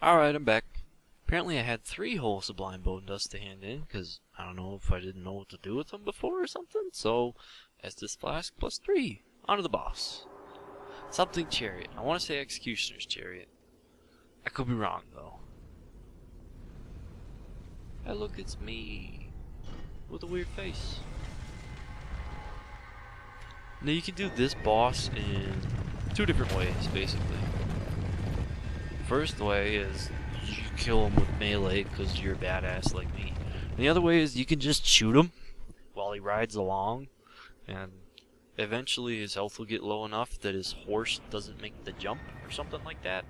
Alright, I'm back. Apparently I had 3 whole Sublime Bone Dust to hand in, because I don't know if I didn't know what to do with them before or something, so Estus Flask plus 3. On to the boss. Something Chariot. I want to say Executioner's Chariot. I could be wrong, though. Hey look, it's me. With a weird face. Now you can do this boss in 2 different ways, basically. First way is you kill him with melee because you're a badass like me. And the other way is you can just shoot him while he rides along, and eventually his health will get low enough that his horse doesn't make the jump or something like that.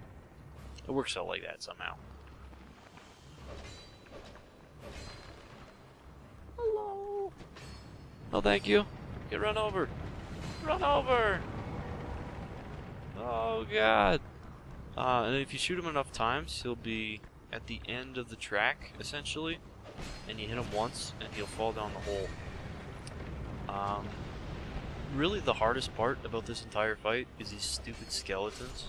It works out like that somehow. Hello. Oh, thank you. Get run over. Run over. Oh god. And if you shoot him enough times, he'll be at the end of the track, essentially. And you hit him once, and he'll fall down the hole. Really the hardest part about this entire fight is these stupid skeletons.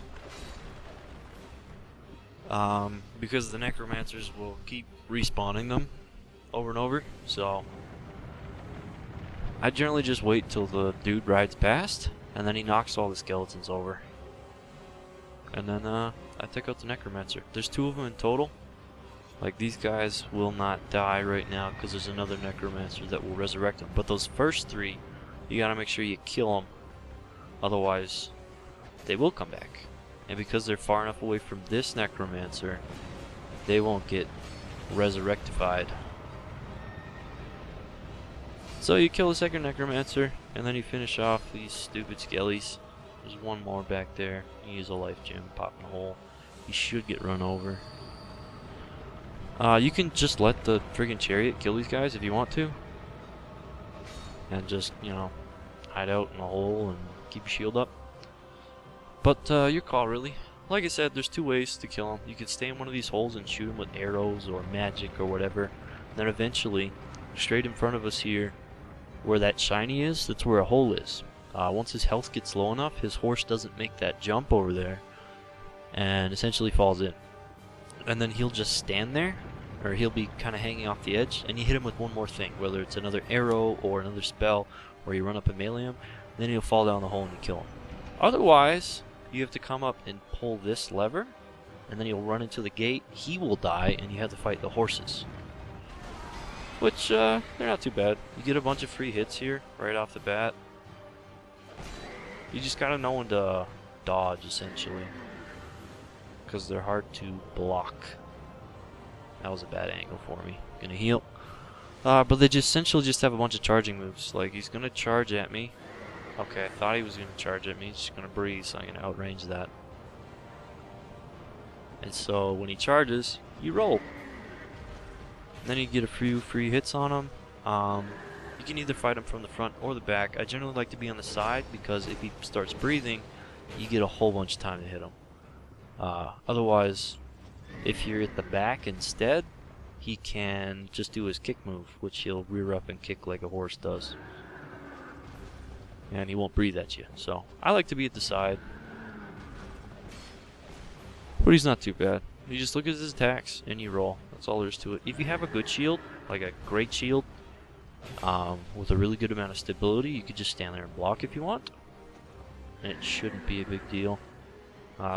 Because the necromancers will keep respawning them over and over, so I generally just wait till the dude rides past, and then he knocks all the skeletons over. And then I take out the necromancer. There's 2 of them in total. Like, these guys will not die right now because there's another necromancer that will resurrect them. But those first 3, you gotta make sure you kill them. Otherwise, they will come back. And because they're far enough away from this necromancer, they won't get resurrectified. So you kill the second necromancer, and then you finish off these stupid skellies. There's 1 more back there. You use a life gem, pop in a hole. You should get run over. You can just let the friggin' chariot kill these guys if you want to. And just, you know, hide out in a hole and keep your shield up. But, your call, really. Like I said, there's 2 ways to kill them. You can stay in one of these holes and shoot them with arrows or magic or whatever. And then eventually, straight in front of us here, where that shiny is, that's where a hole is. Once his health gets low enough, his horse doesn't make that jump over there and essentially falls in. And then he'll just stand there, or he'll be kind of hanging off the edge, and you hit him with 1 more thing, whether it's another arrow or another spell, or you run up and melee him, then he'll fall down the hole and you kill him. Otherwise, you have to come up and pull this lever, and then he'll run into the gate, he will die, and you have to fight the horses. Which, they're not too bad. You get a bunch of free hits here, right off the bat. You just gotta know when to dodge, essentially. Because they're hard to block. That was a bad angle for me. Gonna heal. But they just essentially just have a bunch of charging moves. Like, he's gonna charge at me. Okay, I thought he was gonna charge at me. He's just gonna breathe, so I'm gonna outrange that. And so, when he charges, you roll. And then you get a few free hits on him. You can either fight him from the front or the back. I generally like to be on the side because if he starts breathing, you get a whole bunch of time to hit him. Otherwise, if you're at the back instead, he can just do his kick move, which he'll rear up and kick like a horse does. And he won't breathe at you. So, I like to be at the side. But he's not too bad. You just look at his attacks and you roll. That's all there is to it. If you have a good shield, like a great shield, with a really good amount of stability, you could just stand there and block if you want. And it shouldn't be a big deal.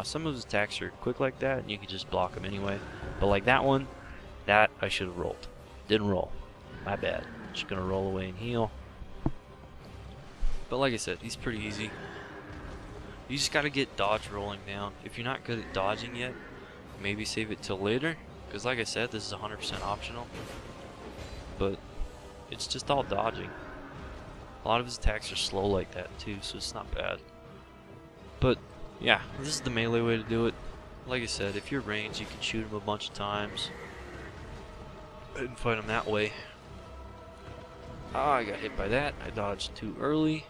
Some of his attacks are quick like that, and you can just block them anyway. But like that one, that I should have rolled. Didn't roll. My bad. Just gonna roll away and heal. But like I said, he's pretty easy. You just gotta get dodge rolling down. If you're not good at dodging yet, maybe save it till later. Because like I said, this is 100% optional. But it's just all dodging. A lot of his attacks are slow like that too, so it's not bad. But yeah, this is the melee way to do it. Like I said, if you're ranged, you can shoot him a bunch of times and fight him that way. Ah, I got hit by that. I dodged too early.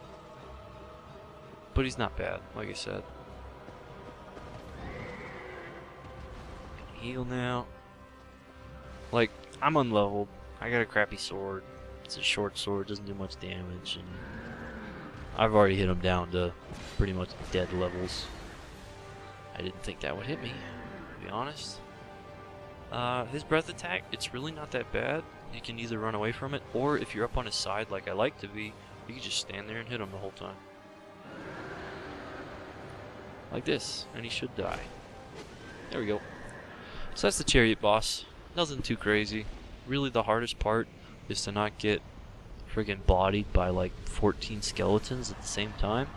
But he's not bad, like I said. Heal now. Like, I'm unleveled. I got a crappy sword. It's a short sword, doesn't do much damage, and I've already hit him down to pretty much dead levels. I didn't think that would hit me, to be honest. His breath attack, it's really not that bad. You can either run away from it, or if you're up on his side like I like to be, you can just stand there and hit him the whole time. Like this, and he should die. There we go. So that's the chariot boss. Nothing too crazy. Really the hardest part is to not get friggin' bodied by like 14 skeletons at the same time,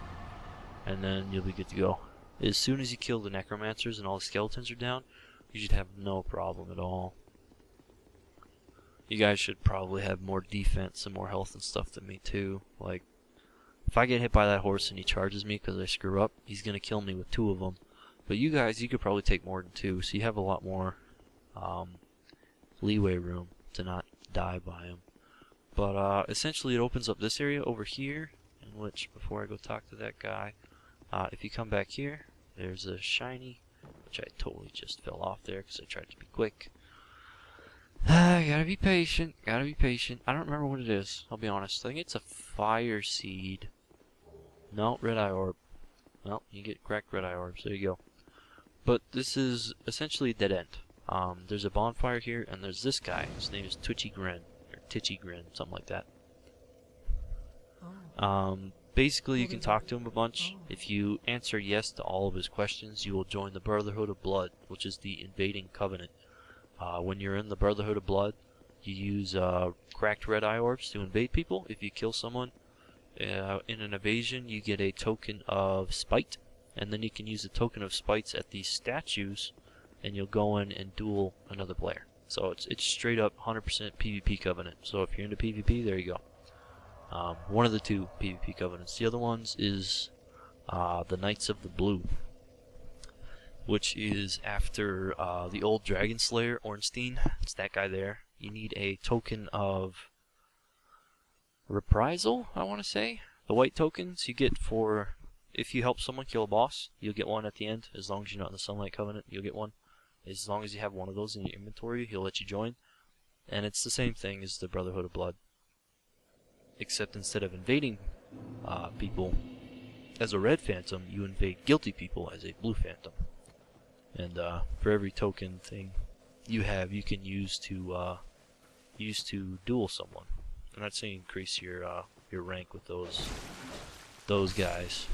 and then you'll be good to go. As soon as you kill the necromancers and all the skeletons are down, you should have no problem at all. You guys should probably have more defense and more health and stuff than me too. Like, if I get hit by that horse and he charges me because I screw up, he's gonna kill me with 2 of them. But you guys, you could probably take more than 2, so you have a lot more leeway room to not die by him. But essentially it opens up this area over here, in which, before I go talk to that guy, if you come back here, there's a shiny, which I totally just fell off there because I tried to be quick. Gotta be patient, gotta be patient. I don't remember what it is, I'll be honest. I think it's a fire seed. No, red eye orb. Well, you get cracked red eye orbs, there you go. But this is essentially a dead end. There's a bonfire here, and there's this guy. His name is Twitchy Grin, or Titchy Grin, something like that. Basically, you can talk to him a bunch. If you answer yes to all of his questions, you will join the Brotherhood of Blood, which is the invading covenant. When you're in the Brotherhood of Blood, you use cracked red eye orbs to invade people. If you kill someone in an invasion, you get a token of spite, and then you can use the token of spites at these statues, and you'll go in and duel another player. So it's straight up 100% PvP covenant. So if you're into PvP, there you go. One of the 2 PvP covenants. The other ones is the Knights of the Blue, which is after the old Dragon Slayer, Ornstein. It's that guy there. You need a token of reprisal, I want to say. The white tokens you get for if you help someone kill a boss, you'll get one at the end. As long as you're not in the Sunlight Covenant, you'll get one. As long as you have one of those in your inventory, he'll let you join. And it's the same thing as the Brotherhood of Blood, except instead of invading people as a red phantom, you invade guilty people as a blue phantom. And for every token thing you have, you can use to duel someone, and that's going to increase your rank with those guys.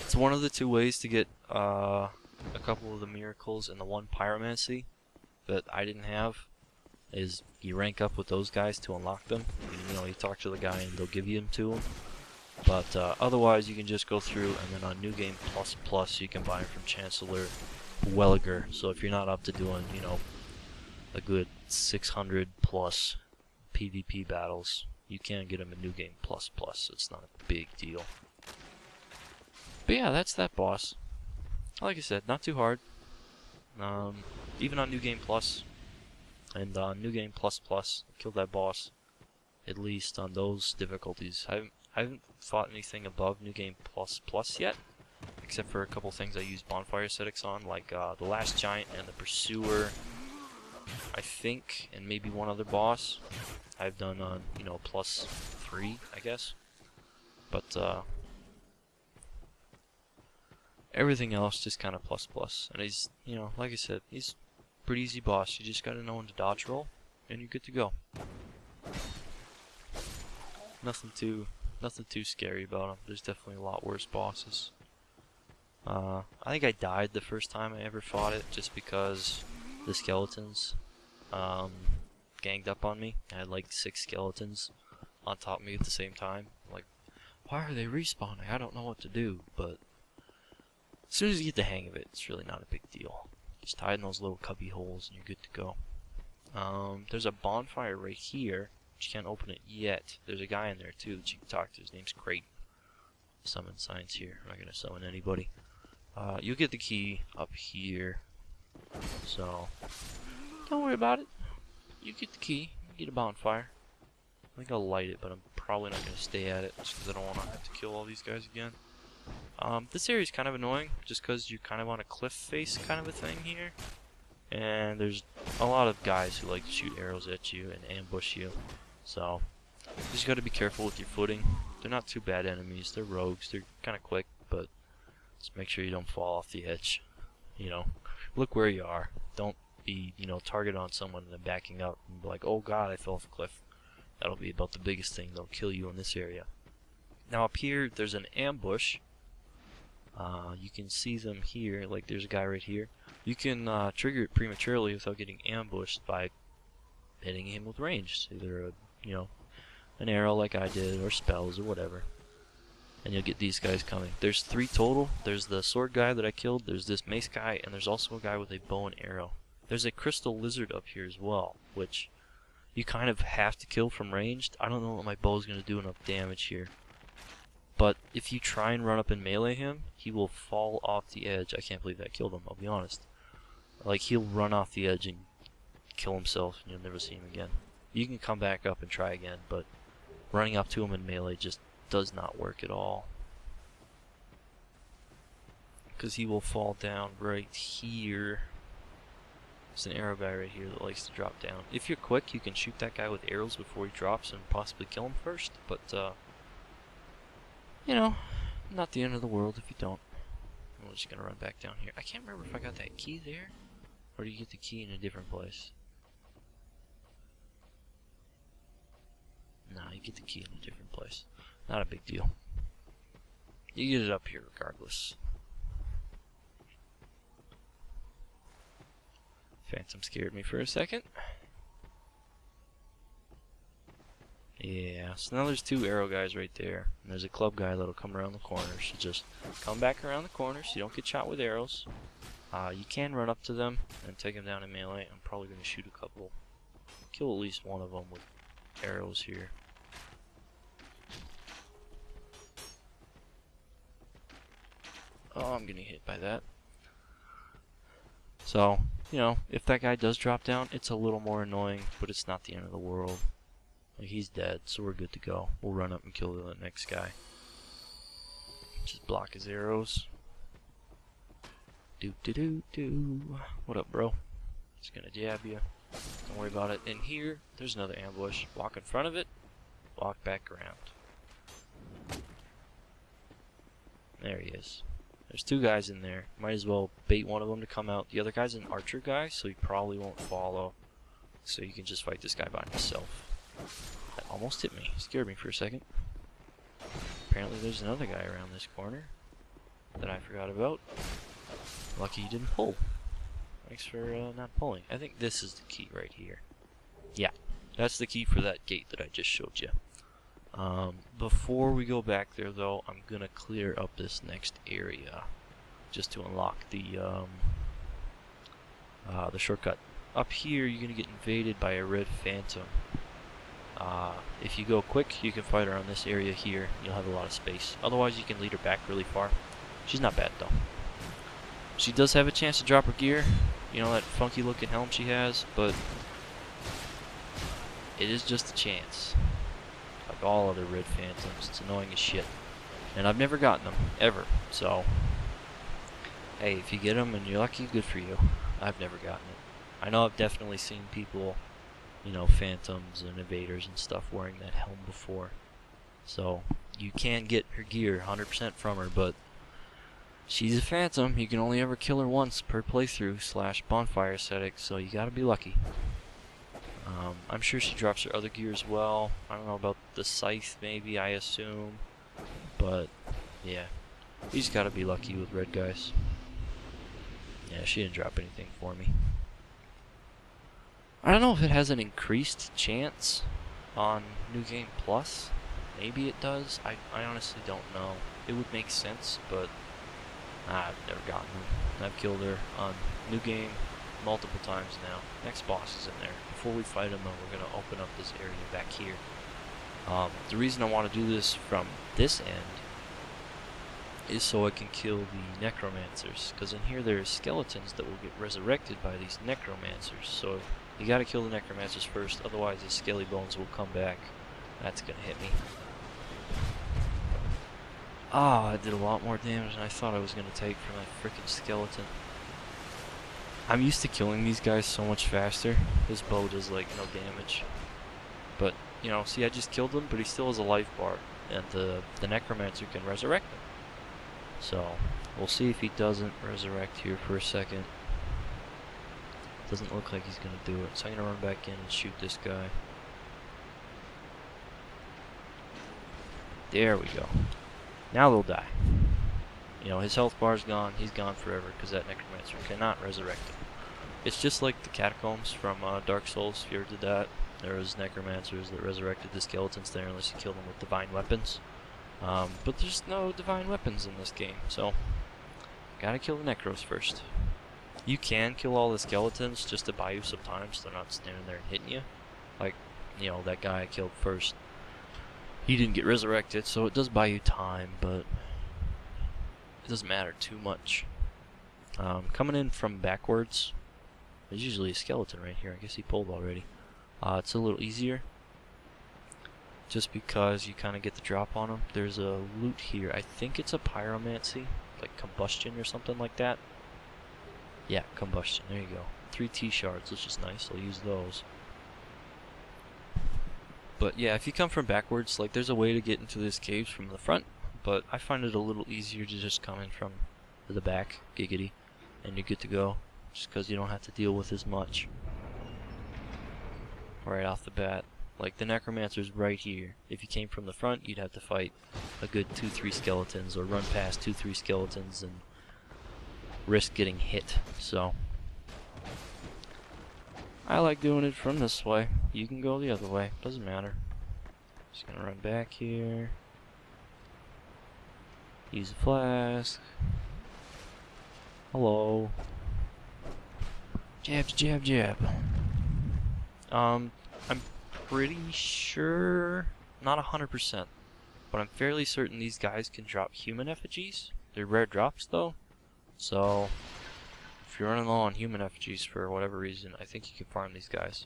It's one of the 2 ways to get a couple of the miracles and the 1 pyromancy that I didn't have. Is you rank up with those guys to unlock them. You talk to the guy and they'll give you them to him. But otherwise, you can just go through, and then on New Game Plus Plus, you can buy them from Chancellor Welliger. So if you're not up to doing, a good 600 plus PvP battles, you can get them in New Game Plus Plus. It's not a big deal. But yeah, that's that boss. Like I said, not too hard. Even on New Game Plus and New Game Plus Plus, I killed that boss. At least on those difficulties. I haven't fought anything above New Game Plus Plus yet, except for a couple things I used bonfire aesthetics on, like the Last Giant and the Pursuer, I think, and maybe one other boss. I've done on plus 3, I guess. But everything else just kind of plus plus. And he's, like I said, he's a pretty easy boss. You just gotta know when to dodge roll, and you're good to go. Nothing too scary about him. There's definitely a lot worse bosses. I think I died the first time I ever fought it, just because the skeletons ganged up on me. I had like 6 skeletons on top of me at the same time. Like, why are they respawning? I don't know what to do. But as soon as you get the hang of it, it's really not a big deal. Just hide in those little cubby holes and you're good to go. There's a bonfire right here. You can't open it yet. There's a guy in there too that you can talk to. His name's Crate. Summon signs here. I'm not gonna summon anybody. You'll get the key up here. So don't worry about it. You get the key. You get a bonfire. I think I'll light it, but I'm probably not gonna stay at it just because I don't want to have to kill all these guys again. This area is kind of annoying just because you're kind of on a cliff face kind of a thing here. And there's a lot of guys who like to shoot arrows at you and ambush you. So, you just gotta be careful with your footing. They're not too bad enemies. They're rogues. They're kind of quick, but Just make sure you don't fall off the edge. You know, look where you are. Don't be, target on someone and then backing up and be like, oh god, I fell off a cliff. That'll be about the biggest thing that'll kill you in this area. Now up here, there's an ambush. You can see them here, like there's a guy right here. You can trigger it prematurely without getting ambushed by hitting him with range. Either an arrow like I did, or spells, or whatever. And you'll get these guys coming. There's 3 total. There's the sword guy that I killed, there's this mace guy, and there's also a guy with a bow and arrow. There's a crystal lizard up here as well, which you kind of have to kill from ranged. I don't know that my bow is going to do enough damage here. But if you try and run up and melee him, he will fall off the edge. I can't believe that killed him, I'll be honest. Like, he'll run off the edge and kill himself, and you'll never see him again. You can come back up and try again, but running up to him in melee just does not work at all. Because he will fall down right here. There's an arrow guy right here that likes to drop down. If you're quick, you can shoot that guy with arrows before he drops and possibly kill him first, but not the end of the world if you don't. I'm just gonna run back down here. I can't remember if I got that key there, or do you get the key in a different place? No, you get the key in a different place. Not a big deal. You get it up here regardless. Phantom scared me for a second. Yeah, so now there's 2 arrow guys right there. And there's a club guy that'll come around the corner. So just come back around the corner so you don't get shot with arrows. You can run up to them and take them down in melee. I'm probably going to shoot a couple. Kill at least one of them with arrows here. Oh, I'm getting hit by that. So, if that guy does drop down, it's a little more annoying, but it's not the end of the world. Like, he's dead, so we're good to go. We'll run up and kill the next guy. Just block his arrows. Do. What up, bro? Just gonna jab you. Don't worry about it. In here, there's another ambush. Walk in front of it, walk back around. There he is. There's 2 guys in there. Might as well bait one of them to come out. The other guy's an archer guy, so he probably won't follow. So you can just fight this guy by himself. That almost hit me. Scared me for a second. Apparently there's another guy around this corner that I forgot about. Lucky he didn't pull. Thanks for not pulling. I think this is the key right here. Yeah, that's the key for that gate that I just showed you. Before we go back there though, I'm gonna clear up this next area just to unlock the shortcut. Up here you're gonna get invaded by a red phantom. If you go quick, you can fight her on this area here. You'll have a lot of space. Otherwise you can lead her back really far. She's not bad though. She does have a chance to drop her gear, that funky looking helm she has, but it is just a chance. Like all other red phantoms, it's annoying as shit. And I've never gotten them, ever, so hey, if you get them and you're lucky, good for you. I've never gotten it. I know I've definitely seen people, phantoms and invaders and stuff wearing that helm before. So you can get her gear 100% from her, but she's a phantom. You can only ever kill her once per playthrough / bonfire setting, so you gotta be lucky. I'm sure she drops her other gear as well. I don't know about the scythe, maybe, I assume. But, yeah. You just gotta be lucky with red guys. Yeah, she didn't drop anything for me. I don't know if it has an increased chance on New Game Plus. Maybe it does. I honestly don't know. It would make sense, but I've never gotten her. I've killed her on New Game multiple times now. Next boss is in there. Before we fight him though, we're going to open up this area back here. The reason I want to do this from this end is so I can kill the necromancers, because in here there are skeletons that will get resurrected by these necromancers, so you gotta kill the necromancers first, otherwise the skelly bones will come back. That's gonna hit me. Ah, I did a lot more damage than I thought I was gonna take from that frickin' skeleton. I'm used to killing these guys so much faster. This bow does like no damage. But, see, I just killed him, but he still has a life bar, and the necromancer can resurrect him. So, We'll see if he doesn't resurrect here for a second. Doesn't look like he's gonna do it, so I'm gonna run back in and shoot this guy. There we go. Now they'll die. You know, his health bar's gone. He's gone forever because that necromancer cannot resurrect him. It's just like the catacombs from Dark Souls. If you ever did that, there was necromancers that resurrected the skeletons there unless you killed them with divine weapons. But there's no divine weapons in this game, so gotta kill the necros first. You can kill all the skeletons just to buy you some time so they're not standing there and hitting you. Like, you know, that guy I killed first. He didn't get resurrected, so it does buy you time, but it doesn't matter too much. Coming in from backwards, there's usually a skeleton right here. I guess he pulled already. It's a little easier, just because you kind of get the drop on him. There's a loot here. I think it's a pyromancy, like combustion or something like that. Yeah, combustion. There you go. 3 T shards, which is nice. I'll use those. But yeah, if you come from backwards, like there's a way to get into this cave from the front, but I find it a little easier to just come in from the back, giggity, and you're good to go, just because you don't have to deal with as much right off the bat. Like the necromancer's right here. If you came from the front, you'd have to fight a good 2-3 skeletons, or run past 2-3 skeletons and risk getting hit. So I like doing it from this way. You can go the other way. Doesn't matter. Just gonna run back here. Use a flask. Hello. Jab, jab, jab. I'm pretty sure, not 100%, but I'm fairly certain these guys can drop human effigies. They're rare drops though, so if you're running low on human effigies for whatever reason, I think you can farm these guys.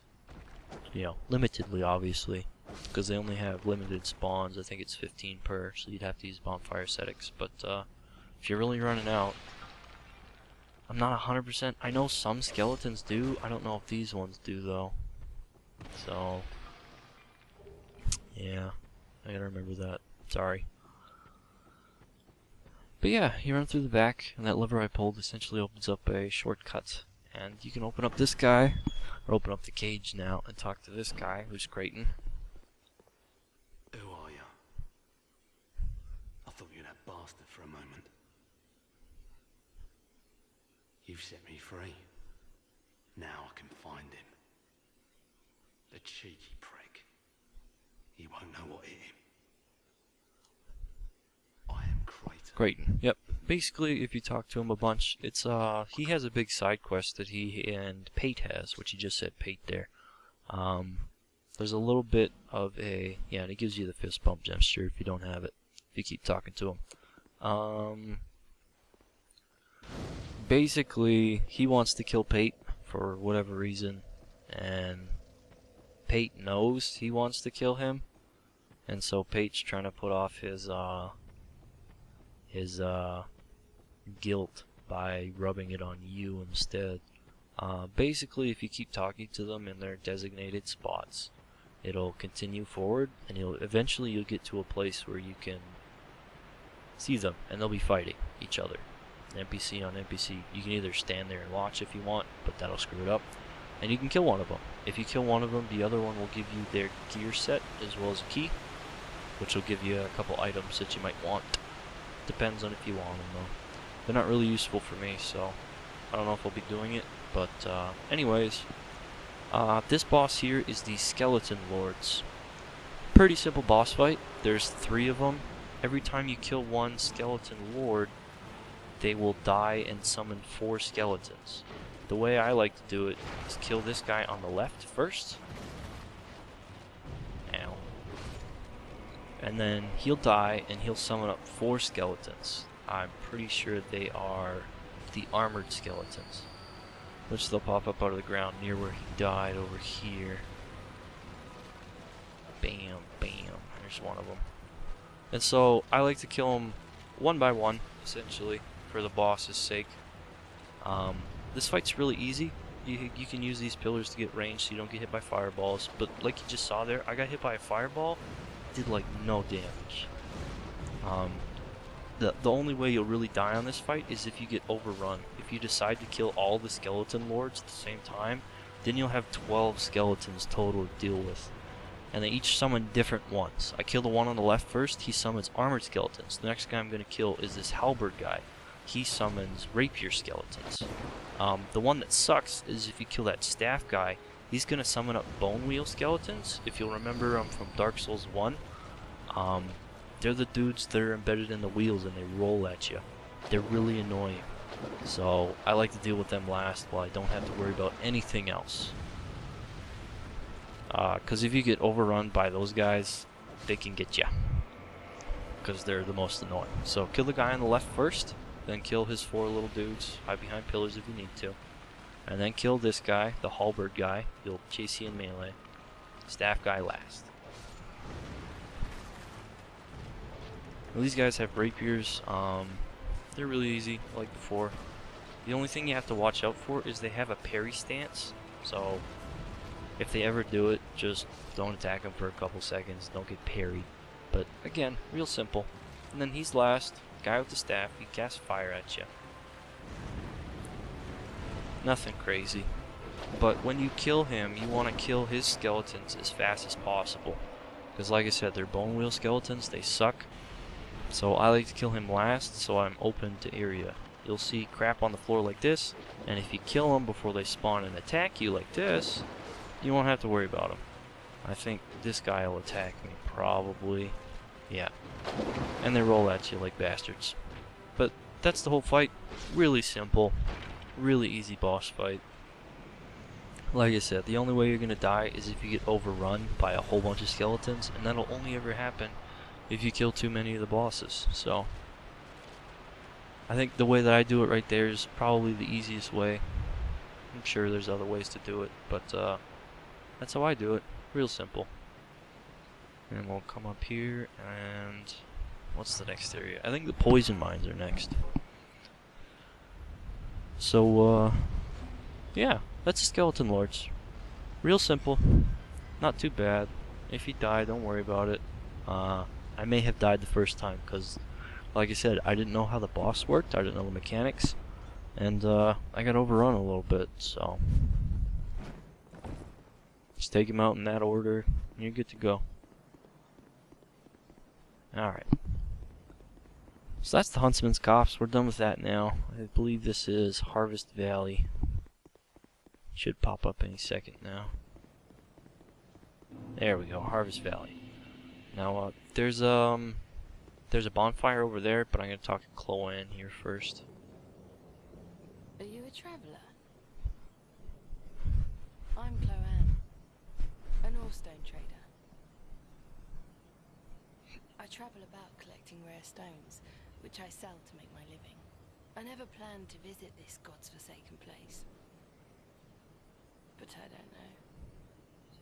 You know, limitedly obviously, because they only have limited spawns. I think it's 15 per, so you'd have to use bonfire ascetics. But if you're really running out, I'm not 100%. I know some skeletons do. I don't know if these ones do though. So yeah, I gotta remember that. Sorry. But yeah, you run through the back, and that lever I pulled essentially opens up a shortcut. And you can open up this guy, or open up the cage now, and talk to this guy, who's Creighton. Who are you? I thought you were that bastard for a moment. You've set me free. Now I can find him. The cheeky prick. He won't know what hit him. I am Creighton. Yep. Basically, if you talk to him a bunch, it's he has a big side quest that he and Pate has, which he just said Pate there. There's a little bit of a, yeah, and he gives you the fist bump gesture if you don't have it, if you keep talking to him. Basically, he wants to kill Pate for whatever reason, and Pate knows he wants to kill him, and so Pate's trying to put off his guilt by rubbing it on you instead. Basically, if you keep talking to them in their designated spots, it'll continue forward, and eventually you'll get to a place where you can see them, and they'll be fighting each other. NPC on NPC. You can either stand there and watch if you want, but that'll screw it up. And you can kill one of them. If you kill one of them, the other one will give you their gear set as well as a key, which will give you a couple items that you might want. Depends on if you want them though. They're not really useful for me, so I don't know if I'll be doing it. But anyways, this boss here is the Skeleton Lords. Pretty simple boss fight. There's 3 of them. Every time you kill one Skeleton Lord, they will die and summon 4 skeletons. The way I like to do it is kill this guy on the left first. Ow. And then he'll die and he'll summon up 4 skeletons. I'm pretty sure they are the armored skeletons, which they'll pop up out of the ground near where he died over here. Bam, bam. There's one of them. And so I like to kill them one by one, essentially, for the boss's sake. This fight's really easy. You can use these pillars to get range so you don't get hit by fireballs. But like you just saw there, I got hit by a fireball. Did like no damage. the only way you'll really die on this fight is if you get overrun. If you decide to kill all the skeleton lords at the same time, then you'll have 12 skeletons total to deal with. And they each summon different ones. I kill the one on the left first, he summons armored skeletons. The next guy I'm going to kill is this halberd guy. He summons rapier skeletons. The one that sucks is if you kill that staff guy, he's going to summon up bone wheel skeletons. If you'll remember from Dark Souls 1, they're the dudes that are embedded in the wheels and they roll at you. They're really annoying. So I like to deal with them last while I don't have to worry about anything else. Because if you get overrun by those guys, they can get you. Because they're the most annoying. So kill the guy on the left first, then kill his 4 little dudes. Hide behind pillars if you need to. And then kill this guy, the halberd guy. He'll chase you in melee. Staff guy last. Well, these guys have rapiers. They're really easy, like before. The only thing you have to watch out for is they have a parry stance. So if they ever do it, just don't attack them for a couple seconds. Don't get parried. But again, real simple. And then he's last. Guy with the staff. He casts fire at you. Nothing crazy. But when you kill him, you want to kill his skeletons as fast as possible. Because like I said, they're bone wheel skeletons. They suck. So I like to kill him last so I'm open to area. You'll see crap on the floor like this. And if you kill them before they spawn and attack you like this, you won't have to worry about them. I think this guy will attack me probably. Yeah. And they roll at you like bastards. But that's the whole fight. Really simple. Really easy boss fight. Like I said, the only way you're going to die is if you get overrun by a whole bunch of skeletons. And that'll only ever happen if you kill too many of the bosses. So I think the way that I do it right there is probably the easiest way. I'm sure there's other ways to do it, but that's how I do it. Real simple. And we'll come up here, and what's the next area? I think the poison mines are next. So, yeah, that's the skeleton lords. Real simple. Not too bad. If you die, don't worry about it. I may have died the first time, because, like I said, I didn't know how the boss worked. I didn't know the mechanics. And, I got overrun a little bit, so just take him out in that order, and you're good to go. Alright. So that's the Huntsman's Copse. We're done with that now. I believe this is Harvest Valley. Should pop up any second now. There we go, Harvest Valley. Now, there's a bonfire over there, but I'm going to talk to Chloe here first. Are you a traveller? I'm Chloe, an ore-stone trader. I travel about collecting rare stones, which I sell to make my living. I never planned to visit this god's-forsaken place. But I don't know.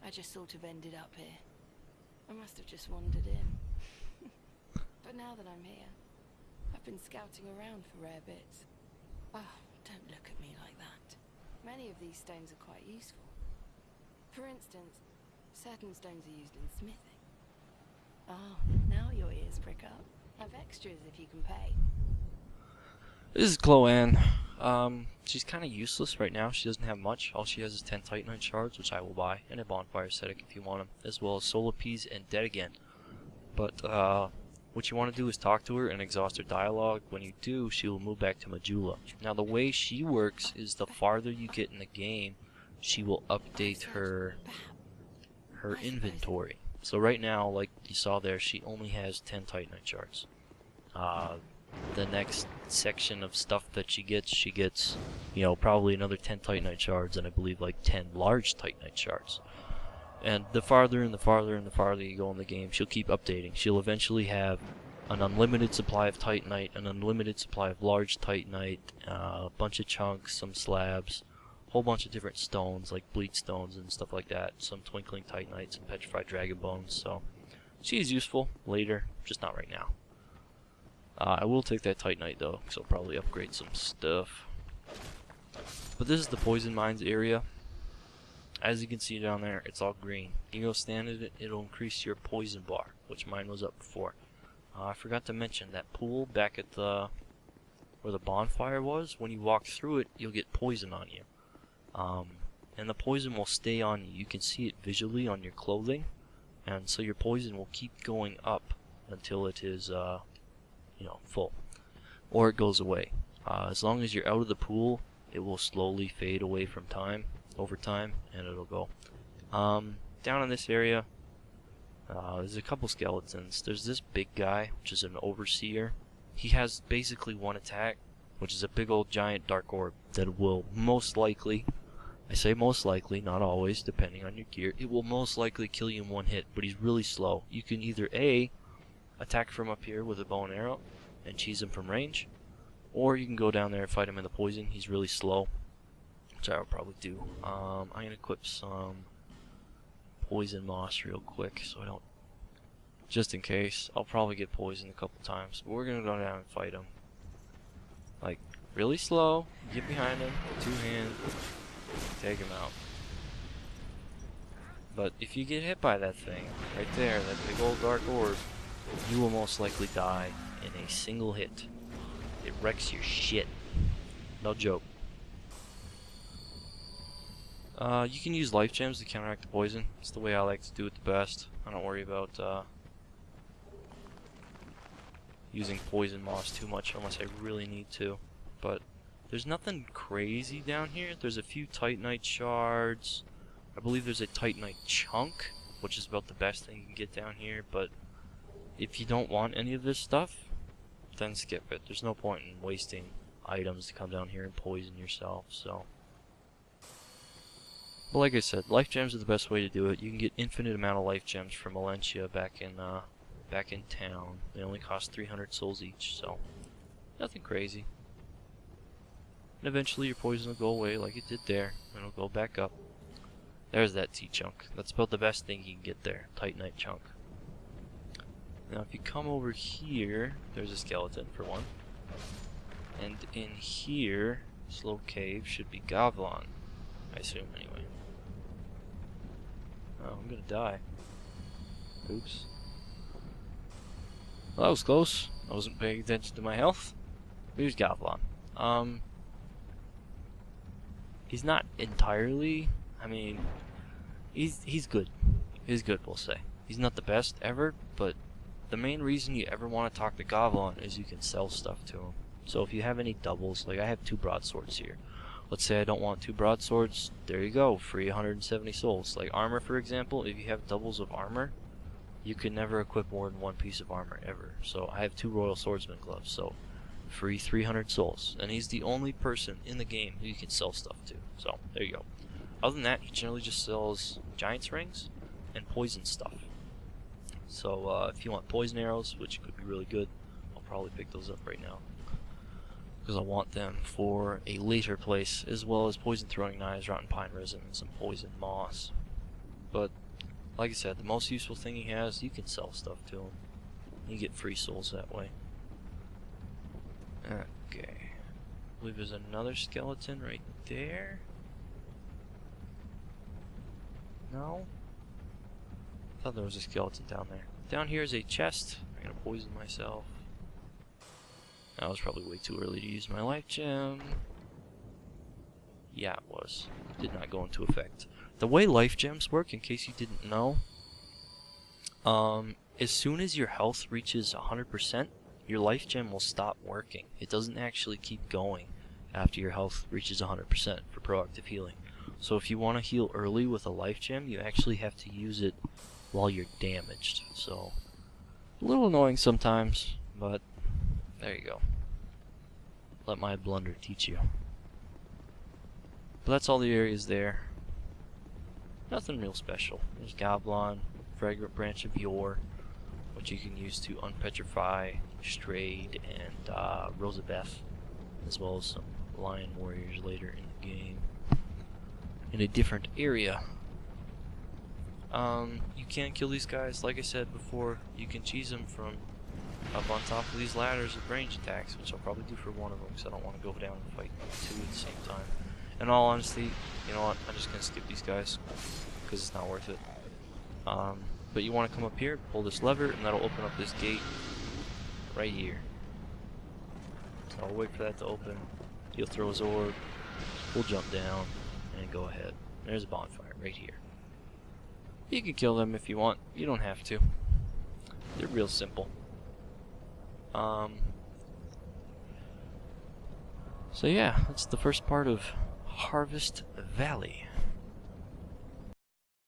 I just sort of ended up here. I must have just wandered in. But now that I'm here, I've been scouting around for rare bits. Oh, don't look at me like that. Many of these stones are quite useful. For instance, certain stones are used in smithing. Oh, now your ears prick up. Have extras if you can pay. This is Chloe. She's kind of useless right now. She doesn't have much. All she has is 10 Titanite shards, which I will buy, and a bonfire ascetic if you want them, as well as solar peas and dead again. But what you want to do is talk to her and exhaust her dialogue. When you do, she will move back to Majula. Now the way she works is the farther you get in the game, she will update her inventory. So right now, like you saw there, she only has 10 Titanite shards. The next section of stuff that she gets, you know, probably another 10 Titanite shards, and I believe like 10 large Titanite shards. And the farther and the farther and the farther you go in the game, she'll keep updating. She'll eventually have an unlimited supply of Titanite, an unlimited supply of large Titanite, a bunch of chunks, some slabs, a whole bunch of different stones, like bleed stones and stuff like that, some twinkling Titanite, some petrified dragon bones, so she's useful later, just not right now. I will take that Titanite though, because I'll probably upgrade some stuff. But this is the poison mines area. As you can see down there, it's all green. You go stand in it, it'll increase your poison bar, which mine was up before. I forgot to mention that pool back at the where the bonfire was. When you walk through it, you'll get poison on you. And the poison will stay on you. You can see it visually on your clothing, and so your poison will keep going up until it is, full, or it goes away. As long as you're out of the pool, it will slowly fade away over time, and it'll go. Down in this area, there's a couple skeletons. There's this big guy, which is an overseer. He has basically one attack, which is a big old giant dark orb that will most likely, I say most likely, not always, depending on your gear, it will most likely kill you in one hit, but he's really slow. You can either A, attack from up here with a bow and arrow and cheese him from range, or you can go down there and fight him in the poison. He's really slow, which I would probably do. I'm going to equip some poison moss real quick, so I don't, just in case. I'll probably get poisoned a couple times, but we're going to go down and fight him. Like, really slow, get behind him, 2-hand, take him out. But if you get hit by that thing, right there, that big old dark orb, you will most likely die in a single hit. It wrecks your shit. No joke. You can use life gems to counteract the poison. It's the way I like to do it the best. I don't worry about using poison moss too much unless I really need to. But there's nothing crazy down here. There's a few titanite shards. I believe there's a titanite chunk, which is about the best thing you can get down here. But if you don't want any of this stuff, then skip it. There's no point in wasting items to come down here and poison yourself. So, but like I said, life gems are the best way to do it. You can get infinite amount of life gems from Valencia back in town. They only cost 300 souls each, so nothing crazy. And eventually your poison will go away like it did there, and it'll go back up. There's that T-chunk. That's about the best thing you can get there, titanite chunk. Now if you come over here, there's a skeleton for one. And in here, this little cave should be Gavlan, I assume anyway. Oh, I'm gonna die. Oops. Well, that was close. I wasn't paying attention to my health. Here's Gavlan. He's not entirely, I mean, he's good. He's good, we'll say. He's not the best ever, but the main reason you ever want to talk to Gavlan is you can sell stuff to him. So if you have any doubles, like I have 2 broadswords here. Let's say I don't want 2 broadswords, there you go, free 170 souls. Like armor, for example, if you have doubles of armor, you can never equip more than 1 piece of armor ever. So I have 2 Royal Swordsman gloves, so free 300 souls. And he's the only person in the game who you can sell stuff to. So there you go. Other than that, he generally just sells Giant's Rings and poison stuff. So if you want poison arrows, which could be really good, I'll probably pick those up right now, because I want them for a later place, as well as poison throwing knives, rotten pine resin, and some poison moss. But like I said, the most useful thing he has, you can sell stuff to him. You get free souls that way. Okay. I believe there's another skeleton right there. No? I thought there was a skeleton down there. Down here is a chest. I'm gonna poison myself. That was probably way too early to use my life gem. Yeah, it was. It did not go into effect. The way life gems work, in case you didn't know, as soon as your health reaches 100%, your life gem will stop working. It doesn't actually keep going after your health reaches 100% for proactive healing. So if you want to heal early with a life gem, you actually have to use it while you're damaged. So, a little annoying sometimes, but there you go. Let my blunder teach you. But that's all the areas there. Nothing real special. There's Gavlan, Fragrant Branch of Yore, which you can use to unpetrify Strayed and Joeseph, as well as some Lion Warriors later in the game, in a different area. You can kill these guys, like I said before. You can cheese them from up on top of these ladders with range attacks, which I'll probably do for one of them, because I don't want to go down and fight 2 at the same time. In all honesty, you know what, I'm just going to skip these guys, because it's not worth it. But you want to come up here, pull this lever, and that'll open up this gate, right here. So I'll wait for that to open. He'll throw his orb. We'll jump down and go ahead. There's a bonfire right here. You can kill them if you want. You don't have to. They're real simple. So yeah, that's the first part of Harvest Valley.